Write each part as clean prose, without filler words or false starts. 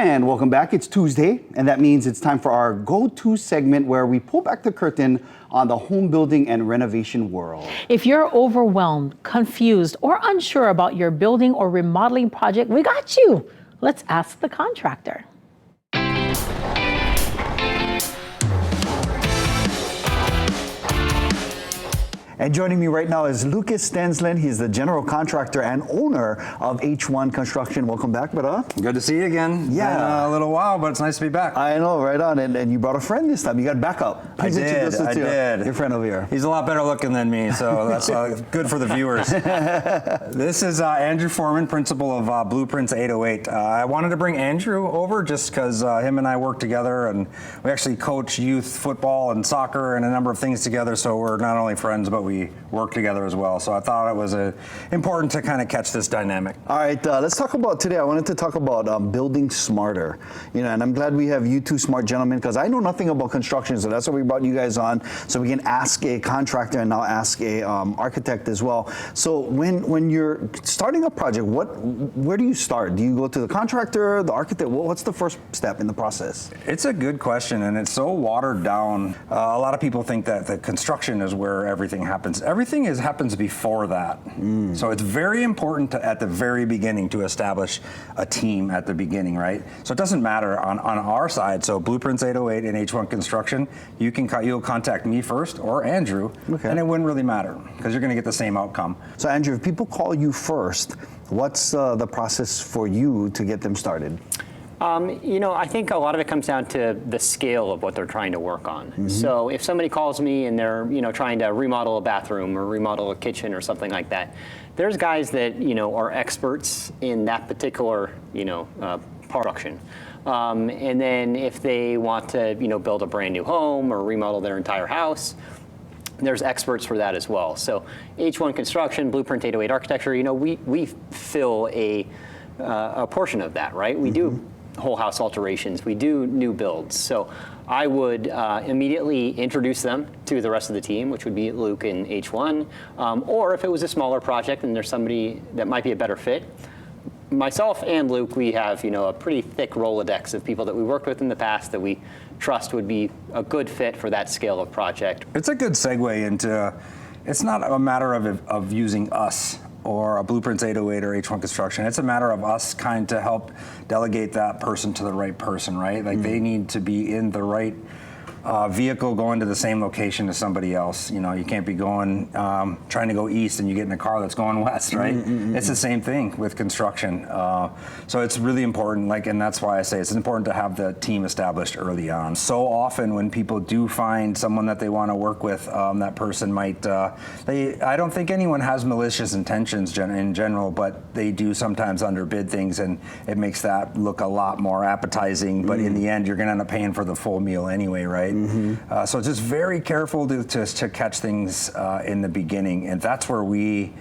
And welcome back. It's Tuesday, and that means it's time for our go-to segment where we pull back the curtain on the home building and renovation world. If you're overwhelmed, confused, or unsure about your building or remodeling project, we got you. Let's ask the contractor. And joining me right now is Lucas Stensland. He's the general contractor and owner of H1 Construction. Welcome back, brother. Good to see you again. Yeah. Been a little while, but it's nice to be back. I know, right on. And you brought a friend this time. You got backup. Please introduce us to your friend over here. He's a lot better looking than me, so that's good for the viewers. This is Andrew Foreman, principal of Blueprints 808. I wanted to bring Andrew over just because him and I work together, and we actually coach youth football and soccer and a number of things together, so we're not only friends, but we work together as well. So I thought it was important to kind of catch this dynamic. All right, let's talk about today. I wanted to talk about building smarter. And I'm glad we have you two smart gentlemen because I know nothing about construction, so that's why we brought you guys on, so we can ask a contractor and now ask a architect as well. So when you're starting a project, where do you start? Do you go to the contractor, the architect? What's the first step in the process? It's a good question, and it's so watered down. A lot of people think that the construction is where everything happens. Everything happens before that. So it's very important at the very beginning to establish a team at the beginning, right? So it doesn't matter on our side. So Blueprints 808 and H1 Construction, you'll contact me first or Andrew, and it wouldn't really matter because you're going to get the same outcome. So Andrew, if people call you first, what's the process for you to get them started? I think a lot of it comes down to the scale of what they're trying to work on. So if somebody calls me and they're, trying to remodel a bathroom or remodel a kitchen or something like that, there's guys that, are experts in that particular, production. And then if they want to, build a brand new home or remodel their entire house, there's experts for that as well. So H1 Construction, Blueprint 808 Architecture, we fill a portion of that, right? We do whole house alterations, we do new builds. So I would immediately introduce them to the rest of the team, which would be Luke and H1. Or if it was a smaller project and there's somebody that might be a better fit, myself and Luke, we have a pretty thick Rolodex of people that we worked with in the past that we trust would be a good fit for that scale of project. It's a good segue into, it's not a matter of using us or a Blueprints 808 or H1 Construction. It's a matter of us kind to help delegate that person to the right person, right? Like they need to be in the right vehicle going to the same location as somebody else. You can't be going, trying to go east and you get in a car that's going west, right? It's the same thing with construction. So it's really important, and that's why I say it's important to have the team established early on. So often when people do find someone that they want to work with, that person might, I don't think anyone has malicious intentions in general, but they do sometimes underbid things and it makes that look a lot more appetizing, but in the end you're going to end up paying for the full meal anyway, right? So just very careful to catch things in the beginning, and that's where we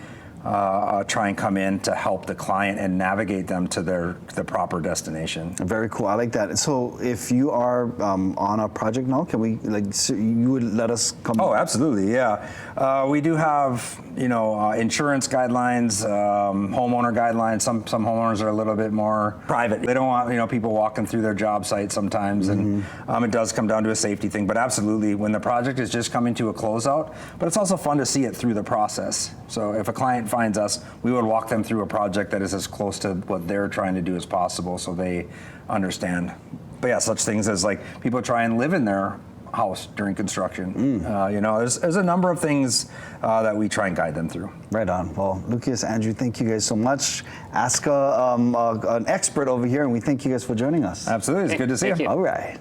try and come in to help the client and navigate them to the proper destination. Very cool. I like that. So if you are on a project now, can we so you would let us come? Oh, absolutely. Yeah, we do have insurance guidelines, homeowner guidelines. Some homeowners are a little bit more private. They don't want people walking through their job site sometimes, and it does come down to a safety thing. But absolutely, when the project is just coming to a closeout, but it's also fun to see it through the process. So if a client finds us, we would walk them through a project that is as close to what they're trying to do as possible, so they understand. But yeah, such things as people try and live in their house during construction. There's a number of things that we try and guide them through. Right on. Well, Lucas, Andrew, thank you guys so much. Ask an expert over here, and we thank you guys for joining us. Absolutely, it's good to see you. All right.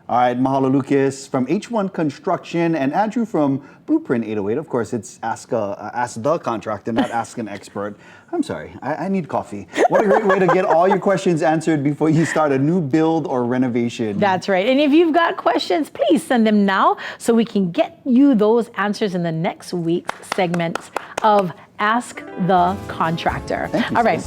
All right, mahalo Lucas from H1 Construction and Andrew from Blueprint 808. Of course, it's Ask the Contractor, not Ask an Expert. I'm sorry, I need coffee. What a great way to get all your questions answered before you start a new build or renovation. That's right. And if you've got questions, please send them now so we can get you those answers in the next week's segment of Ask the Contractor. Thank you, all right.